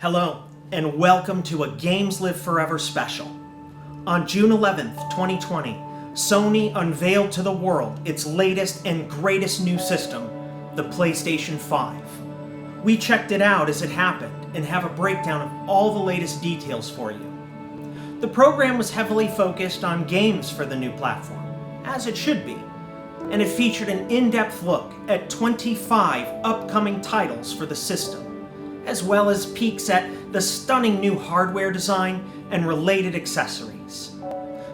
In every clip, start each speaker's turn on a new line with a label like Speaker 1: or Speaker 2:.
Speaker 1: Hello, and welcome to a Games Live Forever special. On June 11th, 2020, Sony unveiled to the world its latest and greatest new system, the PlayStation 5. We checked it out as it happened and have a breakdown of all the latest details for you. The program was heavily focused on games for the new platform, as it should be, and it featured an in-depth look at 25 upcoming titles for the system, as well as peeks at the stunning new hardware design and related accessories.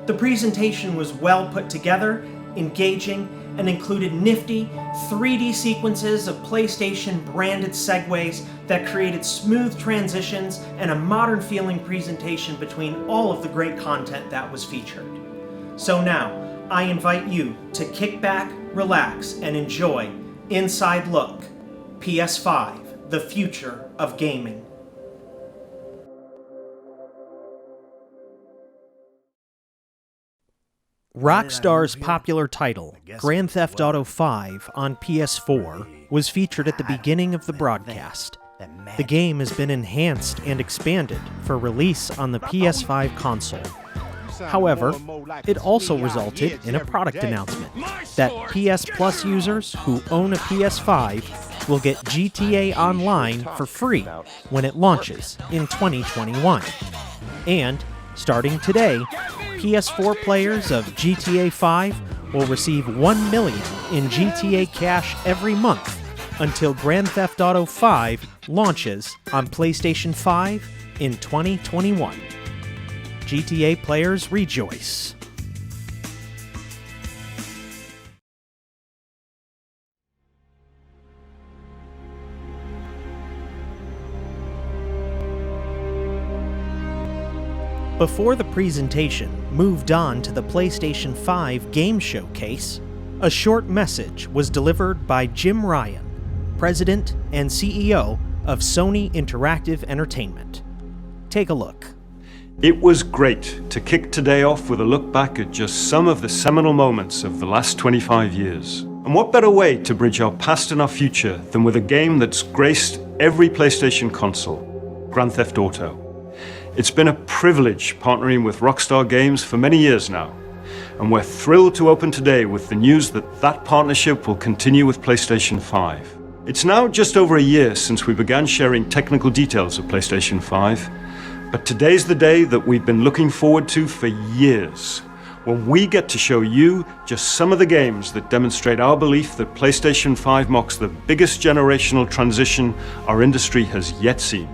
Speaker 1: The presentation was well put together, engaging, and included nifty 3D sequences of PlayStation branded segues that created smooth transitions and a modern feeling presentation between all of the great content that was featured. So now, I invite you to kick back, relax, and enjoy Inside Look, PS5, the future of gaming. Rockstar's popular title, Grand Theft Auto V on PS4, was featured at the beginning of the broadcast. The game has been enhanced and expanded for release on the PS5 console. However, it also resulted in a product announcement that PS Plus users who own a PS5 will get GTA Online for free when it launches in 2021. And, starting today, PS4 players of GTA 5 will receive 1 million in GTA cash every month until Grand Theft Auto 5 launches on PlayStation 5 in 2021. GTA players rejoice. Before the presentation moved on to the PlayStation 5 game showcase, a short message was delivered by Jim Ryun, President and CEO of Sony Interactive Entertainment. Take a look.
Speaker 2: It was great to kick today off with a look back at just some of the seminal moments of the last 25 years. And what better way to bridge our past and our future than with a game that's graced every PlayStation console, Grand Theft Auto. It's been a privilege partnering with Rockstar Games for many years now, and we're thrilled to open today with the news that that partnership will continue with PlayStation 5. It's now just over a year since we began sharing technical details of PlayStation 5, but today's the day that we've been looking forward to for years, when we get to show you just some of the games that demonstrate our belief that PlayStation 5 marks the biggest generational transition our industry has yet seen.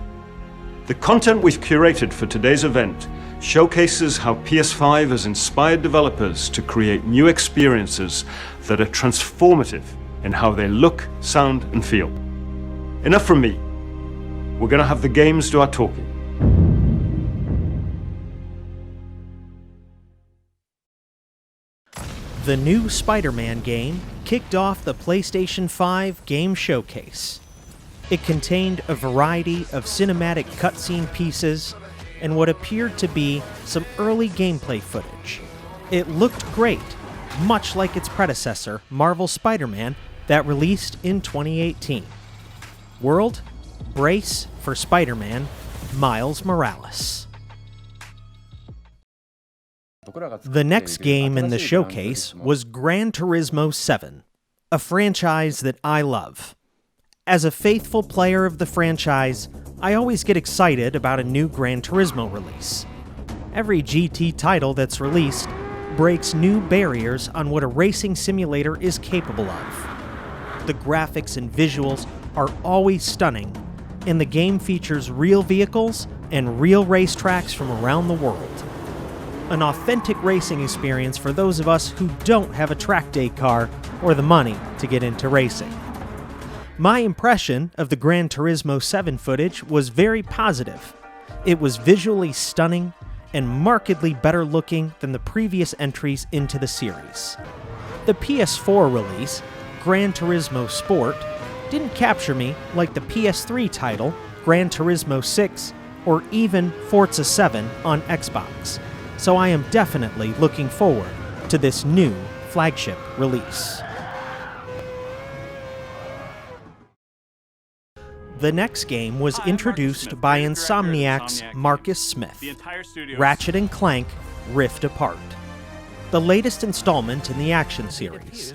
Speaker 2: The content we've curated for today's event showcases how PS5 has inspired developers to create new experiences that are transformative in how they look, sound, and feel. Enough from me. We're going to have the games do our talking.
Speaker 1: The new SpiderMan game kicked off the PlayStation 5 game showcase. It contained a variety of cinematic cutscene pieces and what appeared to be some early gameplay footage. It looked great, much like its predecessor, Marvel's Spider-Man, that released in 2018. world, brace for Spider-Man Miles Morales. The next game in the showcase was Gran Turismo 7, a franchise that I love. As a faithful player of the franchise, I always get excited about a new Gran Turismo release. Every GT title that's released breaks new barriers on what a racing simulator is capable of. The graphics and visuals are always stunning, and the game features real vehicles and real racetracks from around the world. An authentic racing experience for those of us who don't have a track day car or the money to get into racing. My impression of the Gran Turismo 7 footage was very positive. It was visually stunning and markedly better looking than the previous entries into the series. The PS4 release, Gran Turismo Sport, didn't capture me like the PS3 title, Gran Turismo 6, or even Forza 7 on Xbox, so I am definitely looking forward to this new flagship release. The next game was introduced by Insomniac's Marcus Smith, Ratchet and Clank Rift Apart, the latest installment in the action series.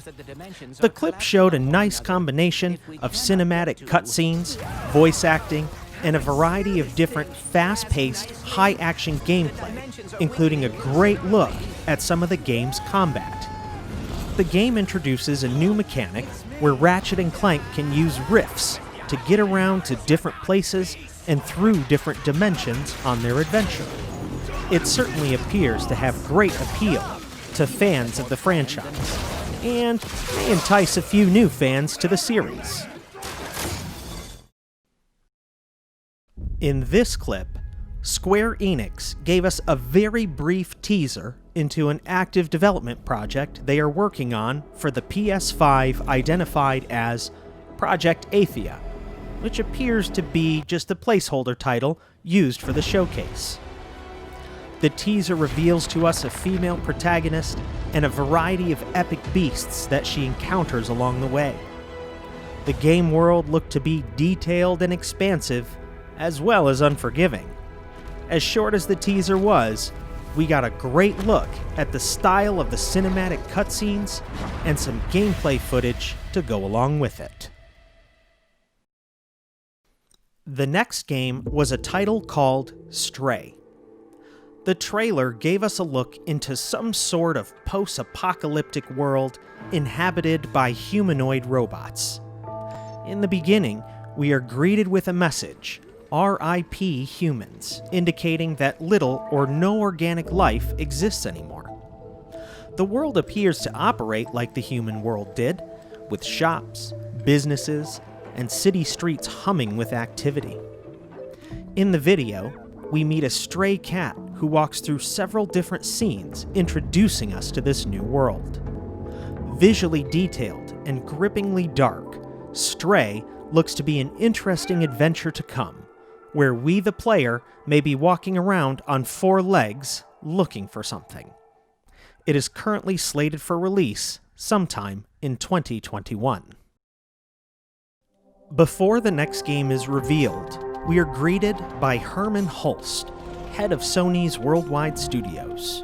Speaker 1: The clip showed a nice combination of cinematic cutscenes, voice acting, and a variety of different fast-paced, high-action gameplay, including a great look at some of the game's combat. The game introduces a new mechanic where Ratchet and Clank can use rifts to get around to different places and through different dimensions on their adventure. It certainly appears to have great appeal to fans of the franchise, and may entice a few new fans to the series. In this clip, Square Enix gave us a very brief teaser into an active development project they are working on for the PS5 identified as Project Athia, which appears to be just a placeholder title used for the showcase. The teaser reveals to us a female protagonist and a variety of epic beasts that she encounters along the way. The game world looked to be detailed and expansive, as well as unforgiving. As short as the teaser was, we got a great look at the style of the cinematic cutscenes and some gameplay footage to go along with it. The next game was a title called Stray. The trailer gave us a look into some sort of post-apocalyptic world inhabited by humanoid robots. In the beginning, we are greeted with a message, R.I.P. humans, indicating that little or no organic life exists anymore. The world appears to operate like the human world did, with shops, businesses, and city streets humming with activity. In the video, we meet a stray cat who walks through several different scenes introducing us to this new world. Visually detailed and grippingly dark, Stray looks to be an interesting adventure to come, where we, the player, may be walking around on 4 legs looking for something. It is currently slated for release sometime in 2021. Before the next game is revealed, we are greeted by Hermann Hulst, head of Sony's worldwide studios.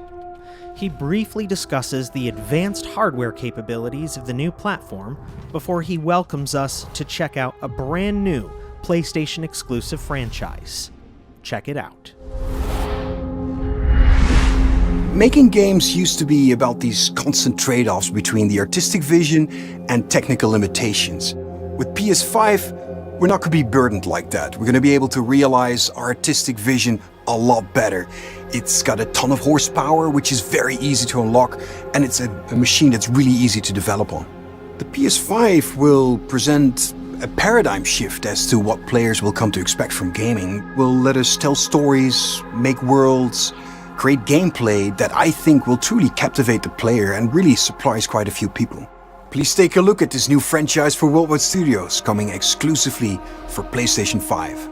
Speaker 1: He briefly discusses the advanced hardware capabilities of the new platform before he welcomes us to check out a brand new PlayStation exclusive franchise. Check it out.
Speaker 3: Making games used to be about these constant trade-offs between the artistic vision and technical limitations. With PS5, we're not going to be burdened like that. We're going to be able to realize our artistic vision a lot better. It's got a ton of horsepower, which is very easy to unlock, and it's a machine that's really easy to develop on. The PS5 will present a paradigm shift as to what players will come to expect from gaming. Will let us tell stories, make worlds, create gameplay that I think will truly captivate the player and really surprise quite a few people. Please take a look at this new franchise for Worldwide Studios, coming exclusively for PlayStation 5.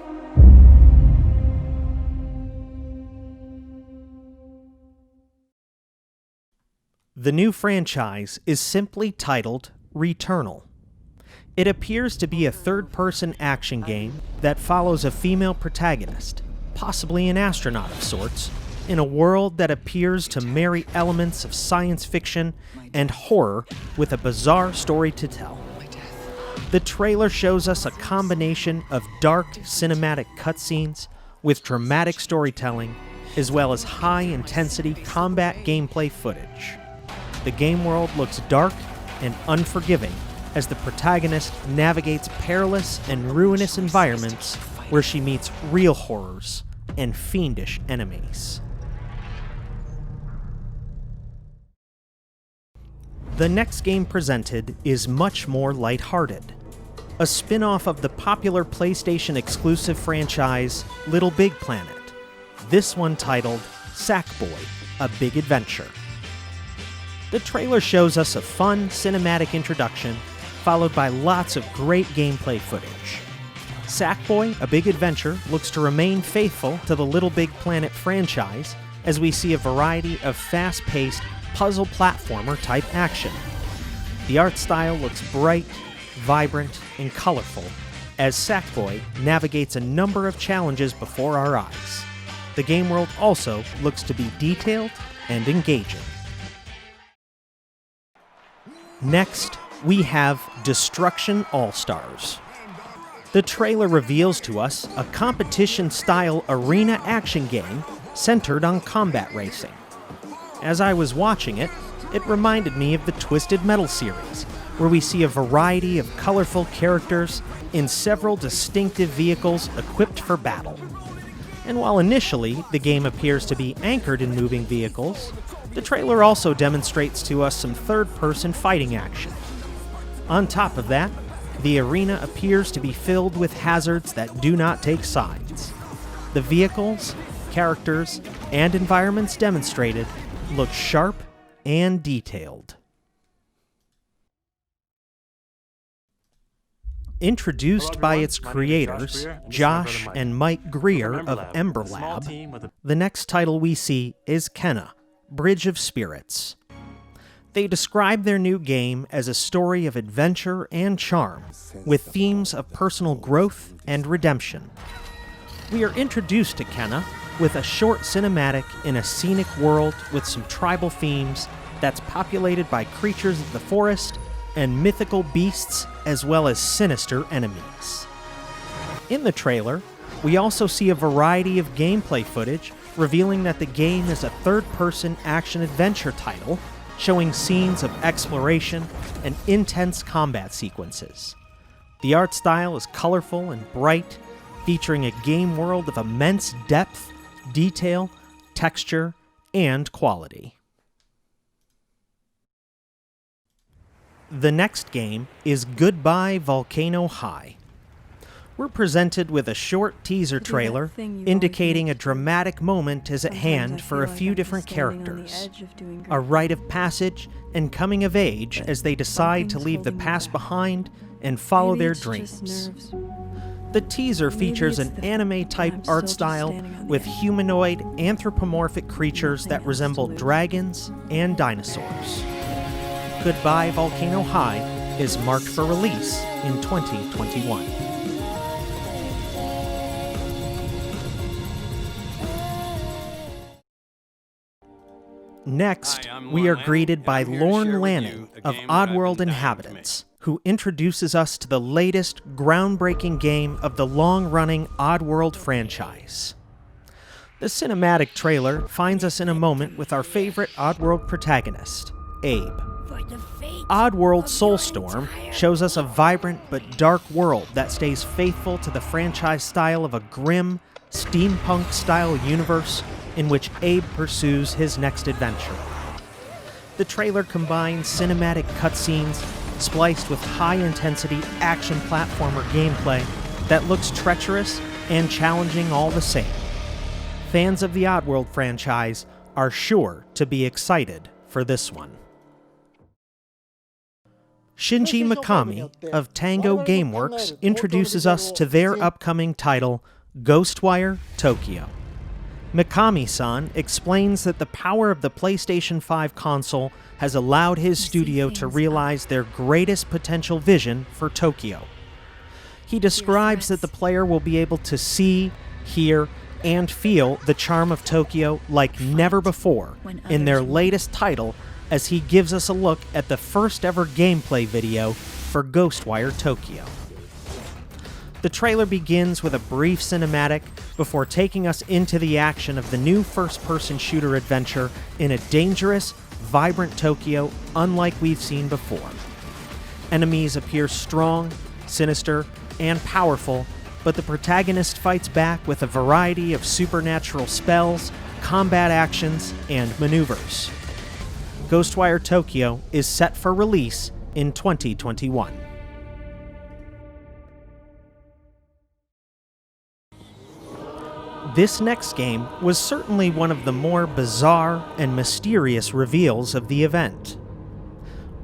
Speaker 1: The new franchise is simply titled Returnal. It appears to be a third-person action game that follows a female protagonist, possibly an astronaut of sorts, in a world that appears to marry elements of science fiction and horror with a bizarre story to tell. The trailer shows us a combination of dark cinematic cutscenes with dramatic storytelling, as well as high-intensity combat gameplay footage. The game world looks dark and unforgiving as the protagonist navigates perilous and ruinous environments where she meets real horrors and fiendish enemies. The next game presented is much more lighthearted. A spin-off of the popular PlayStation exclusive franchise Little Big Planet, this one titled Sackboy A Big Adventure. The trailer shows us a fun cinematic introduction, followed by lots of great gameplay footage. Sackboy A Big Adventure looks to remain faithful to the Little Big Planet franchise, as we see a variety of fast-paced puzzle platformer type action. The art style looks bright, vibrant, and colorful as Sackboy navigates a number of challenges before our eyes. The game world also looks to be detailed and engaging. Next, we have Destruction AllStars. The trailer reveals to us a competition-style arena action game centered on combat racing. As I was watching it, it reminded me of the Twisted Metal series, where we see a variety of colorful characters in several distinctive vehicles equipped for battle. And while initially the game appears to be anchored in moving vehicles, the trailer also demonstrates to us some third-person fighting action. On top of that, the arena appears to be filled with hazards that do not take sides. The vehicles, characters, and environments demonstrated look sharp and detailed. Introduced by its creators, Josh and Mike Greer of Ember Lab, the next title we see is Kena, Bridge of Spirits. They describe their new game as a story of adventure and charm, with themes of personal growth and redemption. We are introduced to Kena with a short cinematic in a scenic world with some tribal themes that's populated by creatures of the forest and mythical beasts, as well as sinister enemies. In the trailer, we also see a variety of gameplay footage revealing that the game is a third-person action-adventure title, showing scenes of exploration and intense combat sequences. The art style is colorful and bright, featuring a game world of immense depth, detail, texture, and quality. The next game is Goodbye Volcano Hi. We're presented with a short teaser trailer indicating a dramatic moment is at hand for a few different characters. A rite of passage and coming of age as they decide to leave the past behind and follow their dreams. The teaser features an anime-type art style with humanoid, anthropomorphic creatures that resemble dragons and dinosaurs. Goodbye Volcano Hi is marked for release in 2021. Next, we are greeted by Lorne Lanning of Oddworld Inhabitants, who introduces us to the latest groundbreaking game of the long-running Oddworld franchise. The cinematic trailer finds us in a moment with our favorite Oddworld protagonist, Abe. Oddworld Soulstorm shows us a vibrant but dark world that stays faithful to the franchise style of a grim, steampunk-style universe in which Abe pursues his next adventure. The trailer combines cinematic cutscenes spliced with high-intensity action platformer gameplay that looks treacherous and challenging all the same. Fans of the Oddworld franchise are sure to be excited for this one. Shinji Mikami of Tango Gameworks introduces us to their upcoming title, Ghostwire Tokyo. Mikami-san explains that the power of the PlayStation 5 console has allowed his studio to realize their greatest potential vision for Tokyo. He describes that the player will be able to see, hear, and feel the charm of Tokyo like never before in their latest title, as he gives us a look at the first ever gameplay video for Ghostwire Tokyo. The trailer begins with a brief cinematic before taking us into the action of the new first-person shooter adventure in a dangerous, vibrant Tokyo unlike we've seen before. Enemies appear strong, sinister, and powerful, but the protagonist fights back with a variety of supernatural spells, combat actions, and maneuvers. Ghostwire Tokyo is set for release in 2021. This next game was certainly one of the more bizarre and mysterious reveals of the event.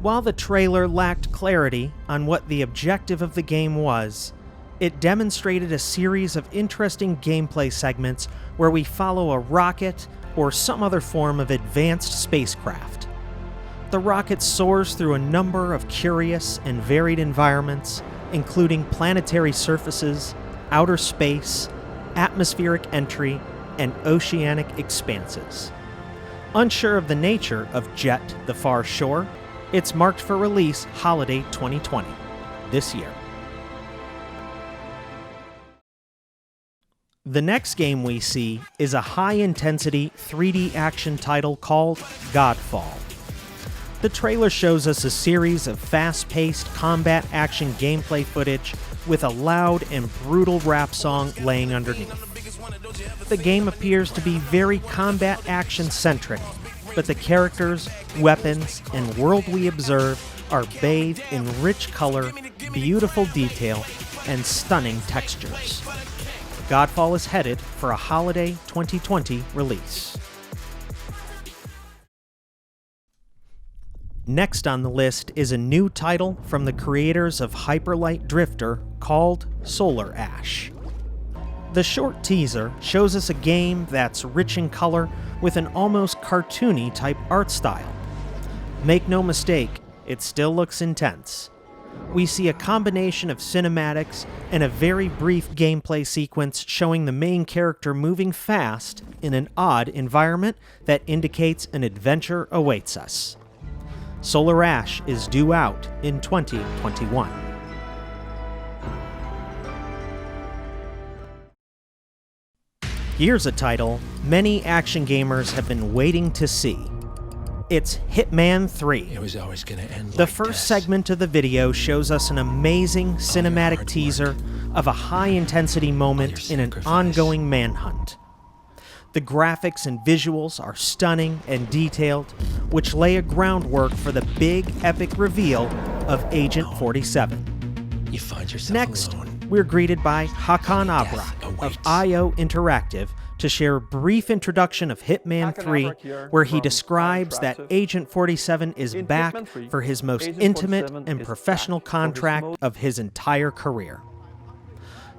Speaker 1: While the trailer lacked clarity on what the objective of the game was, it demonstrated a series of interesting gameplay segments where we follow a rocket or some other form of advanced spacecraft. The rocket soars through a number of curious and varied environments, including planetary surfaces, outer space, atmospheric entry, and oceanic expanses. Unsure of the nature of Jet: The Far Shore, it's marked for release holiday 2020, this year. The next game we see is a high-intensity 3D action title called Godfall. The trailer shows us a series of fast-paced combat action gameplay footage with a loud and brutal rap song laying underneath. The game appears to be very combat action-centric, but the characters, weapons, and world we observe are bathed in rich color, beautiful detail, and stunning textures. Godfall is headed for a holiday 2020 release. Next on the list is a new title from the creators of Hyperlight Drifter called Solar Ash. The short teaser shows us a game that's rich in color with an almost cartoony type art style. Make no mistake, it still looks intense. We see a combination of cinematics and a very brief gameplay sequence showing the main character moving fast in an odd environment that indicates an adventure awaits us. Solar Ash is due out in 2021. Here's a title many action gamers have been waiting to see. It's Hitman III.
Speaker 4: It was always gonna end
Speaker 1: The
Speaker 4: like
Speaker 1: first
Speaker 4: this.
Speaker 1: segment of the video shows us an amazing cinematic teaser of a high-intensity moment in an
Speaker 4: sacrifice.
Speaker 1: ongoing manhunt. The graphics and visuals are stunning and detailed, which lay a groundwork for the big, epic reveal of Agent 47.
Speaker 4: You find yourself
Speaker 1: Next,
Speaker 4: alone.
Speaker 1: we're greeted by Hakan
Speaker 4: Death
Speaker 1: Abrak of
Speaker 4: awaits.
Speaker 1: IO Interactive to share a brief introduction of Hitman
Speaker 5: Hakan
Speaker 1: 3,
Speaker 5: Abrak here
Speaker 1: where he
Speaker 5: from
Speaker 1: describes that
Speaker 5: Interactive.
Speaker 1: Agent 47 is
Speaker 5: In
Speaker 1: back
Speaker 5: Hitman 3,
Speaker 1: for his most
Speaker 5: Agent
Speaker 1: intimate
Speaker 5: 47
Speaker 1: and
Speaker 5: is
Speaker 1: professional
Speaker 5: back for his
Speaker 1: contract
Speaker 5: most-
Speaker 1: of his entire career.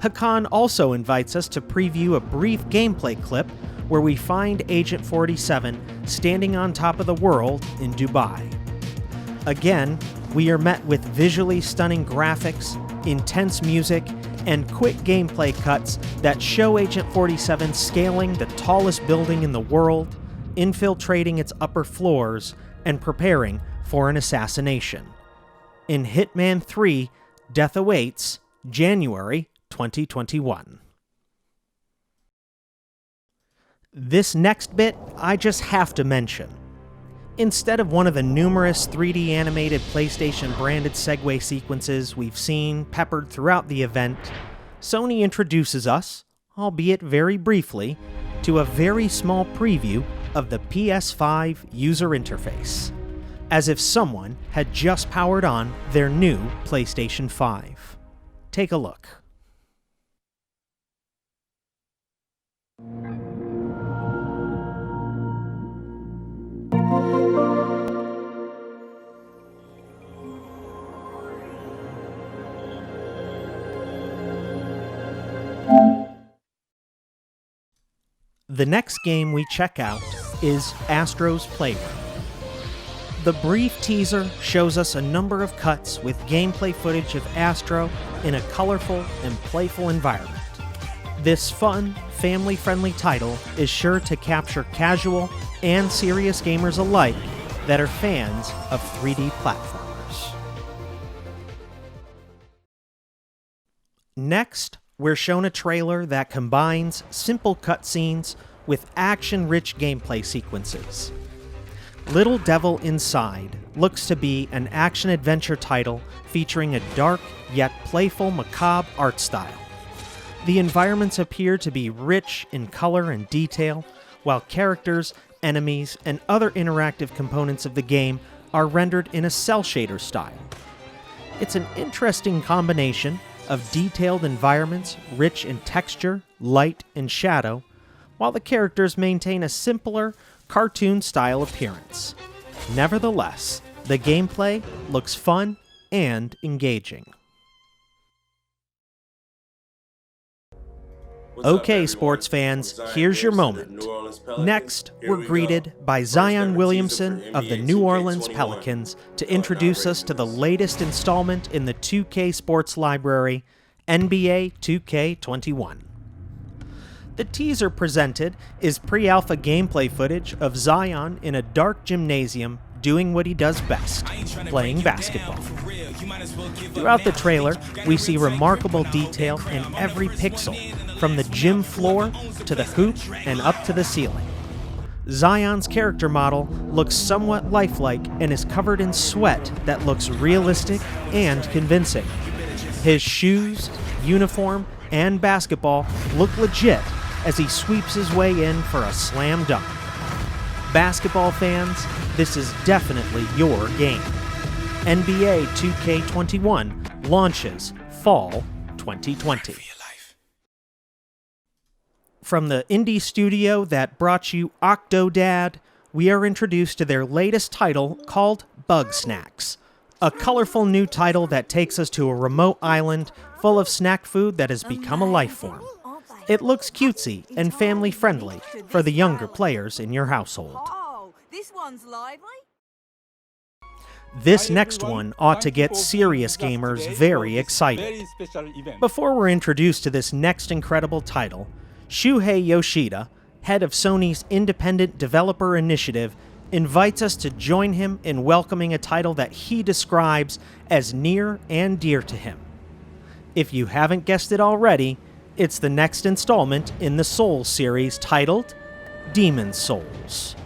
Speaker 1: Hakan also invites us to preview a brief gameplay clip where we find Agent 47 standing on top of the world in Dubai. Again, we are met with visually stunning graphics, intense music, and quick gameplay cuts that show Agent 47 scaling the tallest building in the world, infiltrating its upper floors, and preparing for an assassination. In Hitman 3, Death Awaits, January 2021. This next bit, I just have to mention. Instead of one of the numerous 3D animated PlayStation branded segue sequences we've seen peppered throughout the event, Sony introduces us, albeit very briefly, to a very small preview of the PS5 user interface, as if someone had just powered on their new PlayStation 5. Take a look. The next game we check out is Astros Player. The brief teaser shows us a number of cuts with gameplay footage of Astro in a colorful and playful environment. This fun, family-friendly title is sure to capture casual and serious gamers alike that are fans of 3D platformers. Next, we're shown a trailer that combines simple cutscenes with action-rich gameplay sequences. Little Devil Inside looks to be an action-adventure title featuring a dark yet playful macabre art style. The environments appear to be rich in color and detail, while characters, enemies, and other interactive components of the game are rendered in a cel shader style. It's an interesting combination of detailed environments rich in texture, light, and shadow, while the characters maintain a simpler, cartoon-style appearance. Nevertheless, the gameplay looks fun and engaging. Okay, sports fans, here's your moment. Next, we're greeted by Zion Williamson of the New Orleans Pelicans to introduce us to the latest installment in the 2K sports library, NBA 2K21. The teaser presented is pre-alpha gameplay footage of Zion in a dark gymnasium doing what he does best, playing basketball. Throughout the trailer, we see remarkable detail in every pixel, from the gym floor to the hoop and up to the ceiling. Zion's character model looks somewhat lifelike and is covered in sweat that looks realistic and convincing. His shoes, uniform, and basketball look legit as he sweeps his way in for a slam dunk. Basketball fans, this is definitely your game. NBA 2K21 launches Fall 2020. From the indie studio that brought you Octodad, we are introduced to their latest title called Bug Snacks, a colorful new title that takes us to a remote island full of snack food that has become a life form. It looks cutesy and family-friendly for the younger players in your household.
Speaker 4: Oh, this one's lively.
Speaker 1: This next one ought to get serious gamers very excited. Before we're introduced to this next incredible title, Shuhei Yoshida, head of Sony's independent developer initiative, invites us to join him in welcoming a title that he describes as near and dear to him. If you haven't guessed it already, it's the next installment in the Souls series titled Demon's Souls.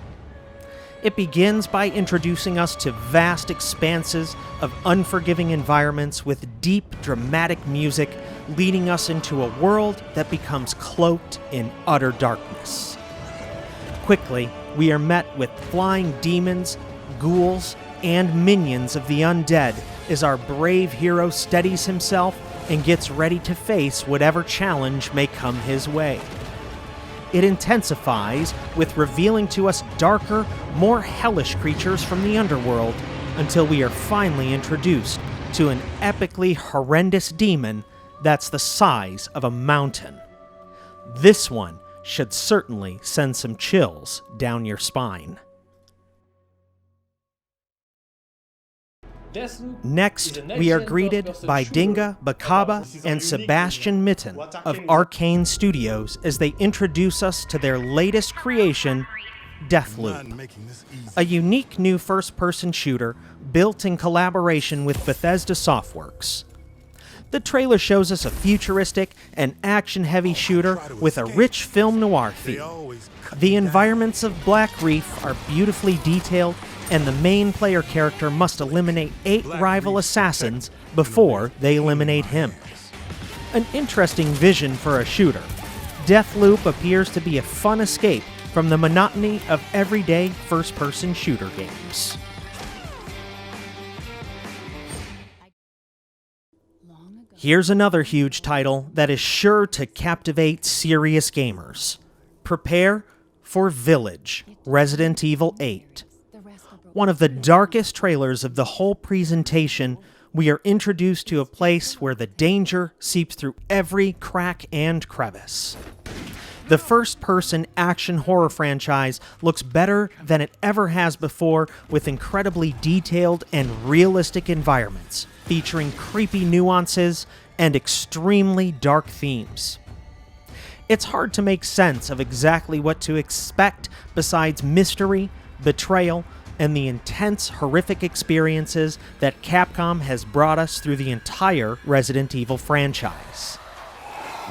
Speaker 1: It begins by introducing us to vast expanses of unforgiving environments with deep, dramatic music, leading us into a world that becomes cloaked in utter darkness. Quickly, we are met with flying demons, ghouls, and minions of the undead as our brave hero steadies himself and gets ready to face whatever challenge may come his way. It intensifies with revealing to us darker, more hellish creatures from the underworld until we are finally introduced to an epically horrendous demon that's the size of a mountain. This one should certainly send some chills down your spine. Next, we are greeted by Dinga Bakaba and Sebastian Mitten of Arcane Studios as they introduce us to their latest creation, Deathloop, a unique new first-person shooter built in collaboration with Bethesda Softworks. The trailer shows us a futuristic and action-heavy shooter with a rich film noir theme. The environments of Black Reef are beautifully detailed, and the main player character must eliminate 8 rival assassins before they eliminate him. An interesting vision for a shooter. Deathloop appears to be a fun escape from the monotony of everyday first-person shooter games. Here's another huge title that is sure to captivate serious gamers. Prepare for Village, Resident Evil 8. One of the darkest trailers of the whole presentation, we are introduced to a place where the danger seeps through every crack and crevice. The first-person action horror franchise looks better than it ever has before, with incredibly detailed and realistic environments, featuring creepy nuances and extremely dark themes. It's hard to make sense of exactly what to expect besides mystery, betrayal, and the intense, horrific experiences that Capcom has brought us through the entire Resident Evil franchise.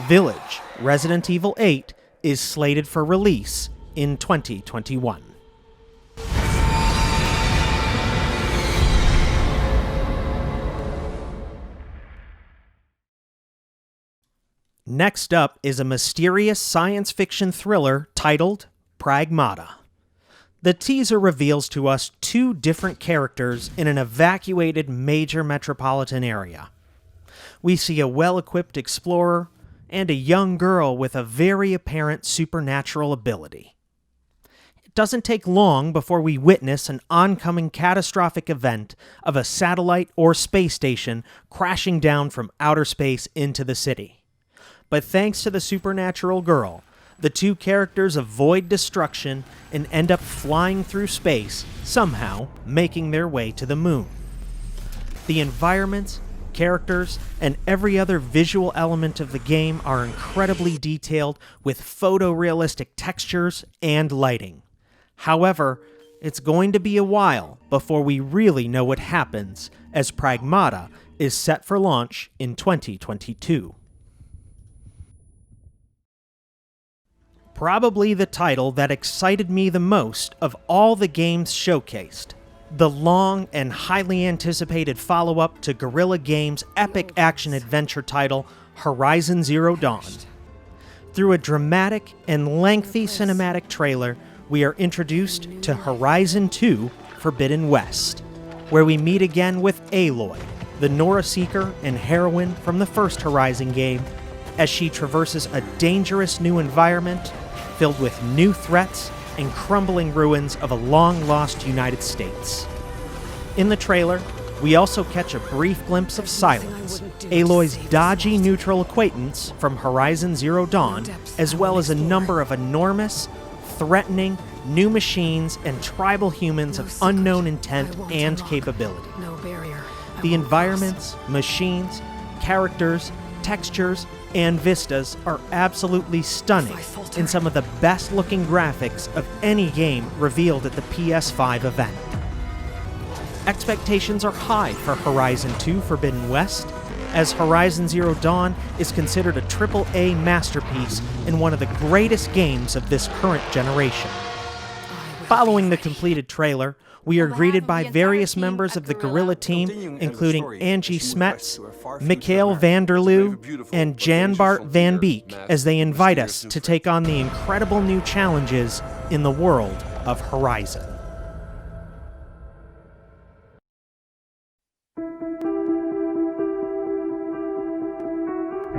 Speaker 1: Village Resident Evil 8 is slated for release in 2021. Next up is a mysterious science fiction thriller titled PragmaDa. The teaser reveals to us two different characters in an evacuated major metropolitan area. We see a well-equipped explorer and a young girl with a very apparent supernatural ability. It doesn't take long before we witness an oncoming catastrophic event of a satellite or space station crashing down from outer space into the city. But thanks to the supernatural girl, the two characters avoid destruction and end up flying through space, somehow making their way to the moon. The environments, characters, and every other visual element of the game are incredibly detailed with photorealistic textures and lighting. However, it's going to be a while before we really know what happens, as PragmaDa is set for launch in 2022. Probably the title that excited me the most of all the games showcased. The long and highly anticipated follow-up to Guerrilla Games' epic action-adventure title, Horizon Zero Dawn. Through a dramatic and lengthy cinematic trailer, we are introduced to Horizon 2 Forbidden West, where we meet again with Aloy, the Nora Seeker and heroine from the first Horizon game, as she traverses a dangerous new environment filled with new threats and crumbling ruins of a long-lost United States. In the trailer, we also catch a brief glimpse of Silence, Aloy's dodgy neutral acquaintance from Horizon Zero Dawn, as well as a number of enormous, threatening new machines and tribal humans of unknown intent and capability. The environments, machines, characters, textures, and vistas are absolutely stunning in some of the best-looking graphics of any game revealed at the PS5 event. Expectations are high for Horizon 2 Forbidden West, as Horizon Zero Dawn is considered a AAA masterpiece and one of the greatest games of this current generation. Following the completed trailer, we are greeted by various members of the Guerrilla team, including Angie Smets, Mikhail Vanderloo, and Jan Bart Van Beek, as they invite us to take on the incredible new challenges in the world of Horizon.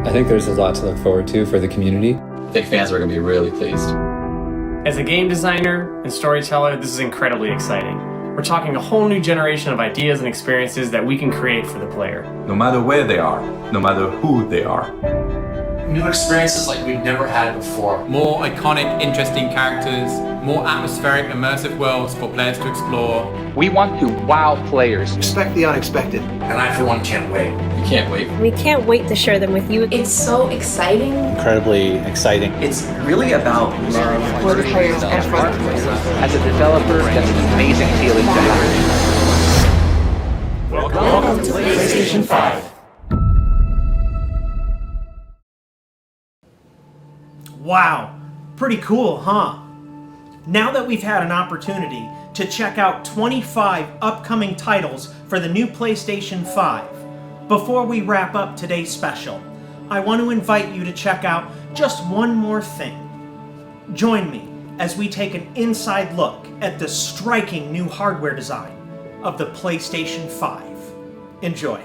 Speaker 5: I think there's a lot to look forward to for the community.
Speaker 6: I think fans are going to be really pleased.
Speaker 7: As a game designer and storyteller, this is incredibly exciting. We're talking a whole new generation of ideas and experiences that we can create for the player.
Speaker 8: No matter where they are, no matter who they are.
Speaker 6: New experiences like we've never had before.
Speaker 9: More iconic, interesting characters, more atmospheric, immersive worlds for players to explore.
Speaker 10: We want to wow players.
Speaker 11: Expect the unexpected.
Speaker 6: And I, for one, can't wait. We can't wait.
Speaker 12: We can't wait to share them with you.
Speaker 13: It's so exciting.
Speaker 10: Incredibly exciting.
Speaker 11: It's really about love
Speaker 13: for the players and for the players.
Speaker 10: As a developer, that's an amazing feeling to have.
Speaker 6: Welcome to PlayStation 5.
Speaker 1: Wow, pretty cool, huh? Now that we've had an opportunity to check out 25 upcoming titles for the new PlayStation 5, before we wrap up today's special, I want to invite you to check out just one more thing. Join me as we take an inside look at the striking new hardware design of the PlayStation 5. Enjoy.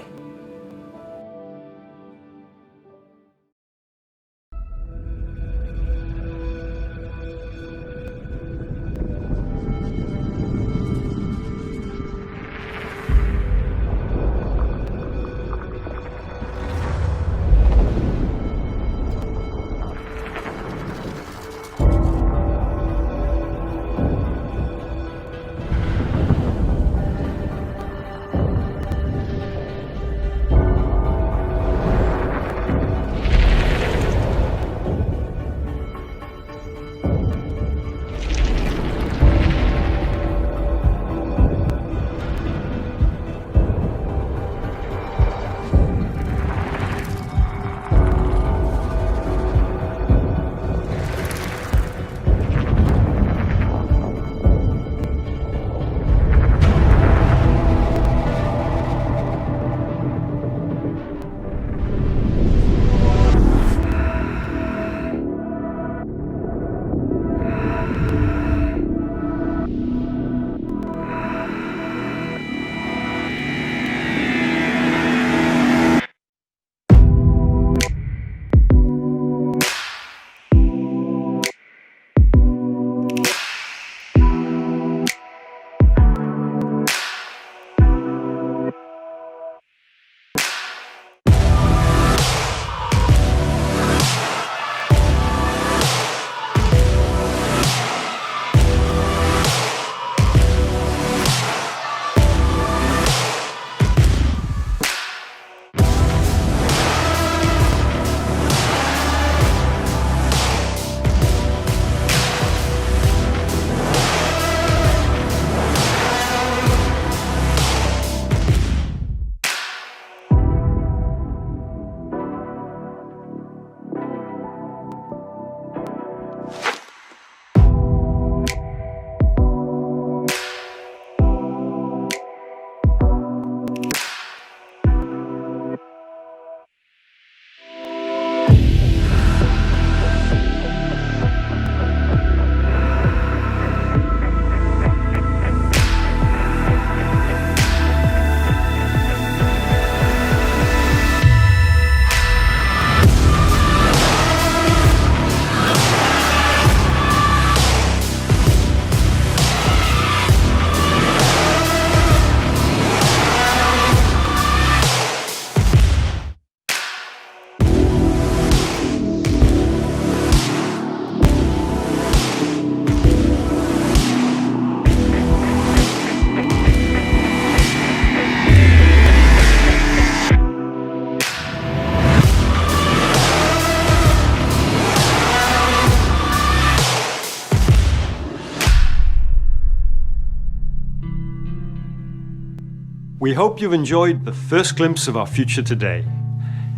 Speaker 2: We hope you've enjoyed the first glimpse of our future today.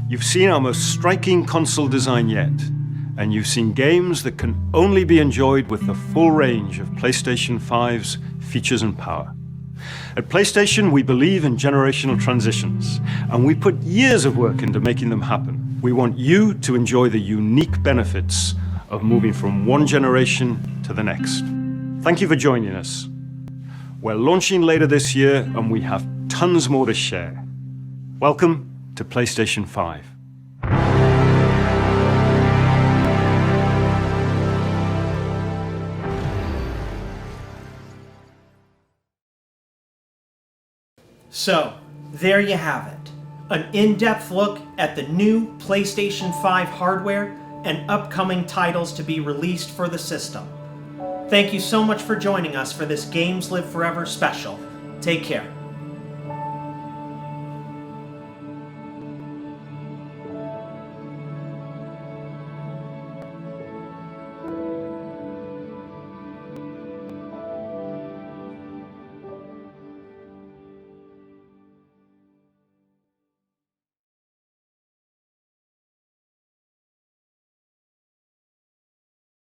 Speaker 2: You've seen our most striking console design yet, and you've seen games that can only be enjoyed with the full range of PlayStation 5's features and power. At PlayStation, we believe in generational transitions, and we put years of work into making them happen. We want you to enjoy the unique benefits of moving from one generation to the next. Thank you for joining us. We're launching later this year, and we have tons more to share. Welcome to PlayStation 5.
Speaker 1: So, there you have it. An in-depth look at the new PlayStation 5 hardware and upcoming titles to be released for the system. Thank you so much for joining us for this Games Live Forever special. Take care.